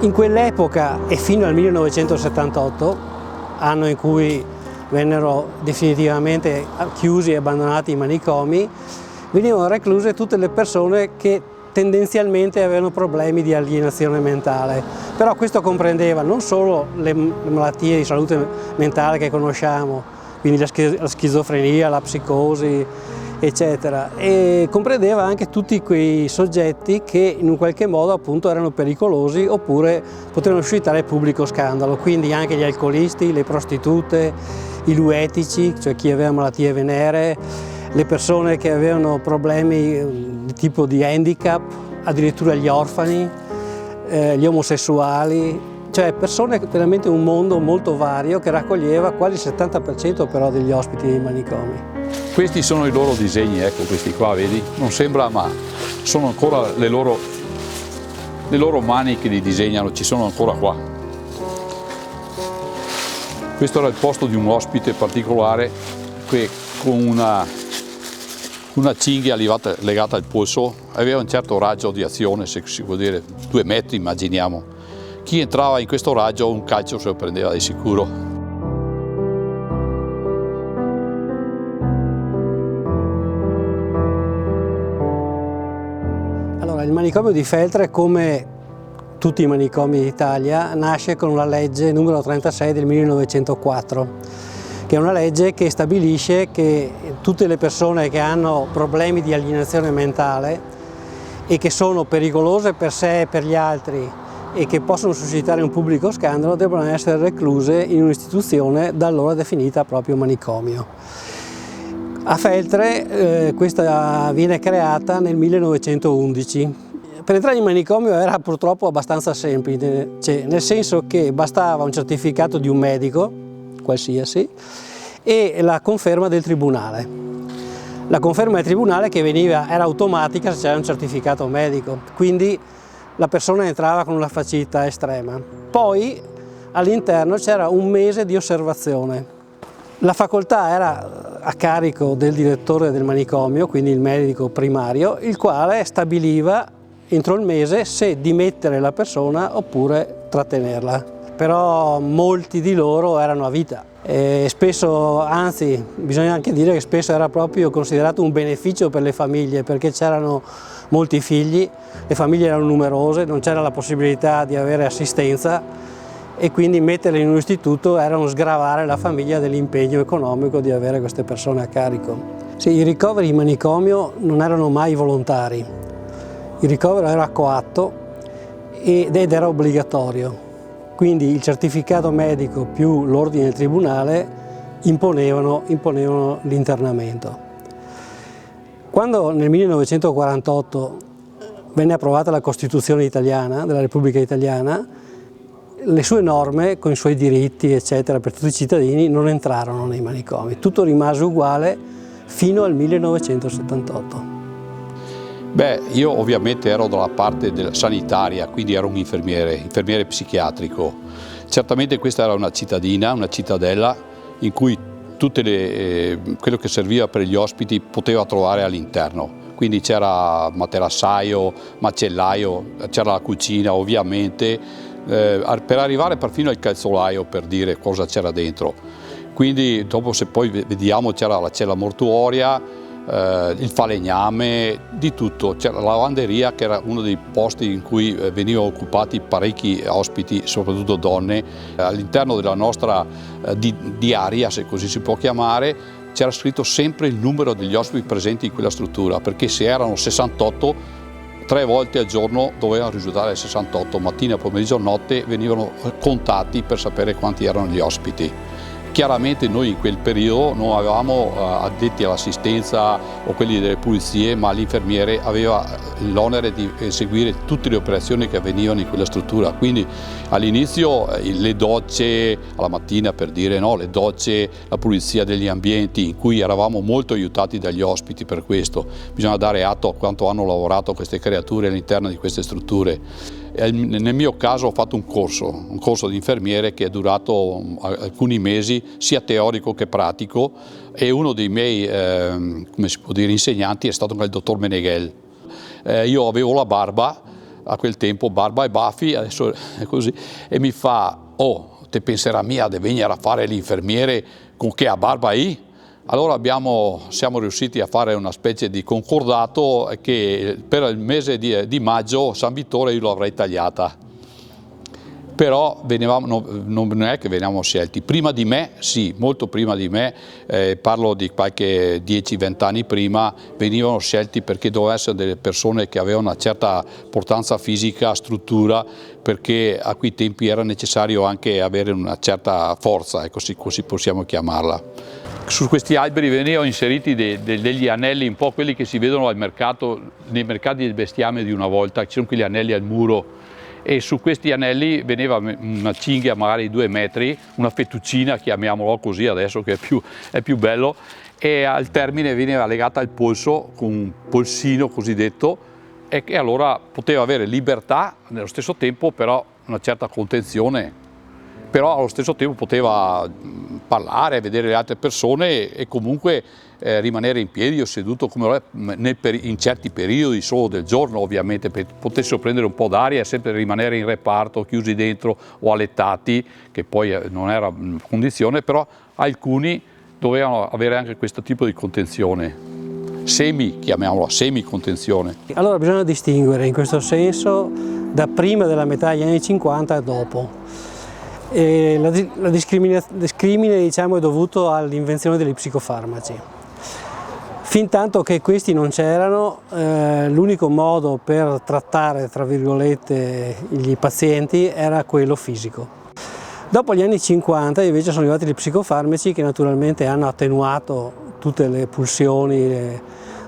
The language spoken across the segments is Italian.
In quell'epoca e fino al 1978, anno in cui vennero definitivamente chiusi e abbandonati i manicomi, venivano recluse tutte le persone che tendenzialmente avevano problemi di alienazione mentale. Però questo comprendeva non solo le malattie di salute mentale che conosciamo, quindi la schizofrenia, la psicosi, eccetera, e comprendeva anche tutti quei soggetti che in un qualche modo appunto erano pericolosi oppure potevano suscitare pubblico scandalo, quindi anche gli alcolisti, le prostitute, i luetici, cioè chi aveva malattie venere, le persone che avevano problemi di tipo di handicap, addirittura gli orfani, gli omosessuali, cioè persone, veramente un mondo molto vario che raccoglieva quasi il 70% però degli ospiti dei manicomi. Questi sono i loro disegni, ecco questi qua, vedi? Non sembra, ma sono ancora le loro mani che li disegnano, ci sono ancora qua. Questo era il posto di un ospite particolare che con una cinghia legata al polso aveva un certo raggio di azione, se si può dire, 2 metri immaginiamo. Chi entrava in questo raggio un calcio se lo prendeva di sicuro. Il manicomio di Feltre, come tutti i manicomi d'Italia, nasce con la legge numero 36 del 1904, che è una legge che stabilisce che tutte le persone che hanno problemi di alienazione mentale e che sono pericolose per sé e per gli altri e che possono suscitare un pubblico scandalo devono essere recluse in un'istituzione da allora definita proprio manicomio. A Feltre questa viene creata nel 1911. Per entrare in manicomio era purtroppo abbastanza semplice, nel senso che bastava un certificato di un medico, qualsiasi, e la conferma del tribunale. La conferma del tribunale che era automatica se c'era un certificato medico, quindi la persona entrava con una facilità estrema. Poi all'interno c'era un mese di osservazione. La facoltà era a carico del direttore del manicomio, quindi il medico primario, il quale stabiliva entro il mese se dimettere la persona oppure trattenerla. Però molti di loro erano a vita e spesso, anzi bisogna anche dire che spesso era proprio considerato un beneficio per le famiglie, perché c'erano molti figli, le famiglie erano numerose, non c'era la possibilità di avere assistenza e quindi metterle in un istituto era uno sgravare la famiglia dell'impegno economico di avere queste persone a carico. Sì, i ricoveri in manicomio non erano mai volontari, il ricovero era coatto ed era obbligatorio, quindi il certificato medico più l'ordine del tribunale imponevano l'internamento. Quando nel 1948 venne approvata la Costituzione italiana, della Repubblica Italiana, le sue norme, con i suoi diritti, eccetera, per tutti i cittadini, non entrarono nei manicomi. Tutto rimase uguale fino al 1978. Beh, io ovviamente ero dalla parte sanitaria, quindi ero un infermiere psichiatrico. Certamente questa era una cittadina, una cittadella, in cui quello che serviva per gli ospiti poteva trovare all'interno. Quindi c'era materassaio, macellaio, c'era la cucina ovviamente, per arrivare perfino al calzolaio per dire cosa c'era dentro. Quindi dopo, se poi vediamo, c'era la cella mortuoria, il falegname, di tutto. C'era la lavanderia, che era uno dei posti in cui venivano occupati parecchi ospiti, soprattutto donne. All'interno della nostra diaria, se così si può chiamare, c'era scritto sempre il numero degli ospiti presenti in quella struttura, perché se erano 68, 3 volte al giorno dovevano risultare 68, mattina, pomeriggio, notte, venivano contati per sapere quanti erano gli ospiti. Chiaramente noi in quel periodo non avevamo addetti all'assistenza o quelli delle pulizie, ma l'infermiere aveva l'onere di eseguire tutte le operazioni che avvenivano in quella struttura. Quindi all'inizio le docce, alla mattina per dire, no, le docce, la pulizia degli ambienti, in cui eravamo molto aiutati dagli ospiti per questo. Bisogna dare atto a quanto hanno lavorato queste creature all'interno di queste strutture. Nel mio caso ho fatto un corso di infermiere che è durato alcuni mesi, sia teorico che pratico, e uno dei miei come si può dire, insegnanti è stato il dottor Meneghel. Io avevo la barba, a quel tempo barba e baffi, adesso è così, e mi fa: oh, te penserà mia di venire a fare l'infermiere con che ha barba I? Allora siamo riusciti a fare una specie di concordato che per il mese di maggio San Vittore io l'avrei tagliata. Però non è che venivamo scelti, prima di me, sì, molto prima di me, parlo di qualche 10-20 anni prima, venivano scelti perché dovevano essere delle persone che avevano una certa portanza fisica, struttura, perché a quei tempi era necessario anche avere una certa forza, ecco, così possiamo chiamarla. Su questi alberi venivano inseriti degli anelli, un po' quelli che si vedono al mercato, nei mercati del bestiame di una volta, ci sono quegli anelli al muro, e su questi anelli veniva una cinghia magari di 2 metri, una fettuccina, chiamiamolo così adesso che è più bello, e al termine veniva legata al polso con un polsino cosiddetto, e che allora poteva avere libertà, nello stesso tempo però una certa contenzione, però allo stesso tempo poteva parlare, vedere le altre persone e comunque rimanere in piedi o seduto come in certi periodi solo del giorno, ovviamente, per potessero prendere un po' d'aria e sempre rimanere in reparto, chiusi dentro o allettati, che poi non era condizione, però alcuni dovevano avere anche questo tipo di contenzione, chiamiamola semi-contenzione. Allora bisogna distinguere in questo senso da prima della metà degli anni 50 e dopo. La discrimine diciamo, è dovuto all'invenzione degli psicofarmaci. Fintanto che questi non c'erano, l'unico modo per trattare, tra virgolette, i pazienti era quello fisico. Dopo gli anni 50 invece sono arrivati gli psicofarmaci che naturalmente hanno attenuato tutte le pulsioni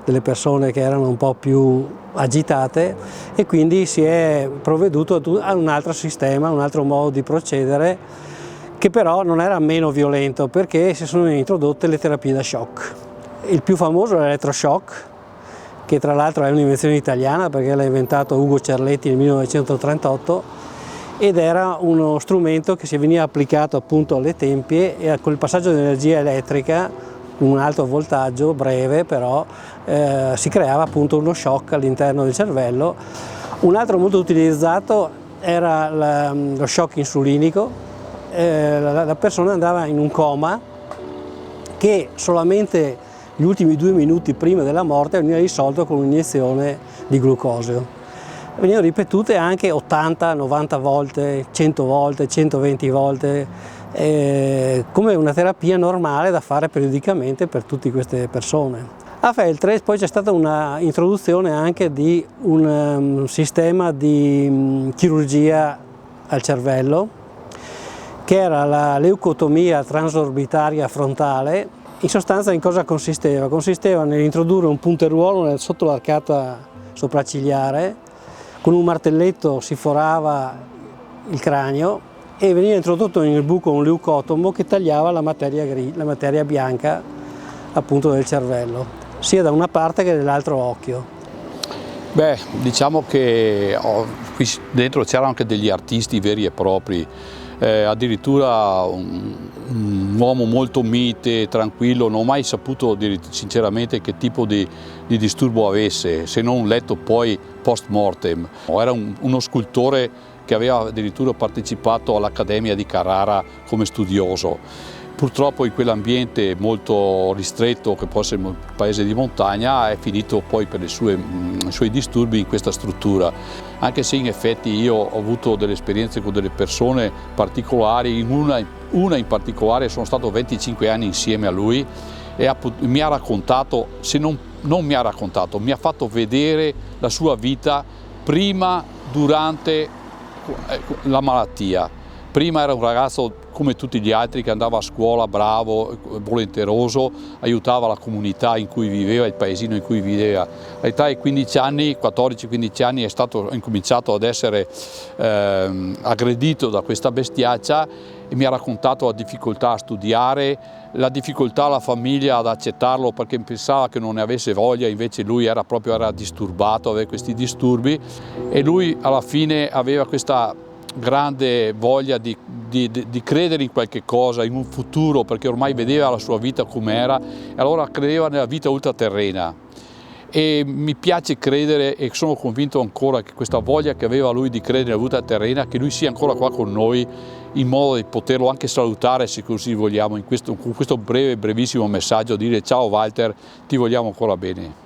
delle persone che erano un po' più agitate, e quindi si è provveduto a un altro sistema, un altro modo di procedere, che però non era meno violento, perché si sono introdotte le terapie da shock. Il più famoso è l'elettroshock, che tra l'altro è un'invenzione italiana perché l'ha inventato Ugo Cerletti nel 1938, ed era uno strumento che si veniva applicato appunto alle tempie, e con il passaggio di energia elettrica, un alto voltaggio breve però, si creava appunto uno shock all'interno del cervello. Un altro molto utilizzato era lo shock insulinico. La persona andava in un coma che solamente gli ultimi 2 minuti prima della morte veniva risolto con un'iniezione di glucosio. Venivano ripetute anche 80, 90 volte, 100 volte, 120 volte, come una terapia normale da fare periodicamente per tutte queste persone. A Feltre poi c'è stata una introduzione anche di un sistema di chirurgia al cervello, che era la leucotomia transorbitaria frontale. In sostanza in cosa consisteva? Consisteva nell'introdurre un punteruolo sotto l'arcata sopraccigliare, con un martelletto si forava il cranio e veniva introdotto nel buco un leucotomo che tagliava la materia bianca appunto del cervello, sia da una parte che dall'altro occhio. Beh, diciamo che qui dentro c'erano anche degli artisti veri e propri, addirittura un uomo molto mite, tranquillo, non ho mai saputo sinceramente che tipo di disturbo avesse, se non letto poi post mortem. Era uno scultore che aveva addirittura partecipato all'Accademia di Carrara come studioso. Purtroppo in quell'ambiente molto ristretto, che può essere un paese di montagna, è finito poi per i suoi disturbi in questa struttura. Anche se in effetti io ho avuto delle esperienze con delle persone particolari, una in particolare sono stato 25 anni insieme a lui, e mi ha raccontato, se non mi ha raccontato, mi ha fatto vedere la sua vita prima, durante la malattia. Prima era un ragazzo come tutti gli altri che andava a scuola, bravo, volenteroso, aiutava la comunità in cui viveva, il paesino in cui viveva. All'età di 15 anni, 14-15 anni, è incominciato ad essere aggredito da questa bestiaccia, e mi ha raccontato la difficoltà a studiare, la difficoltà alla famiglia ad accettarlo perché pensava che non ne avesse voglia, invece lui era disturbato, aveva questi disturbi, e lui alla fine aveva questa grande voglia di credere in qualche cosa, in un futuro, perché ormai vedeva la sua vita com'era, e allora credeva nella vita ultraterrena. e mi piace credere e sono convinto ancora che questa voglia che aveva lui di credere nella vita terrena, che lui sia ancora qua con noi in modo di poterlo anche salutare, se così vogliamo, con questo brevissimo messaggio, dire ciao Walter, ti vogliamo ancora bene.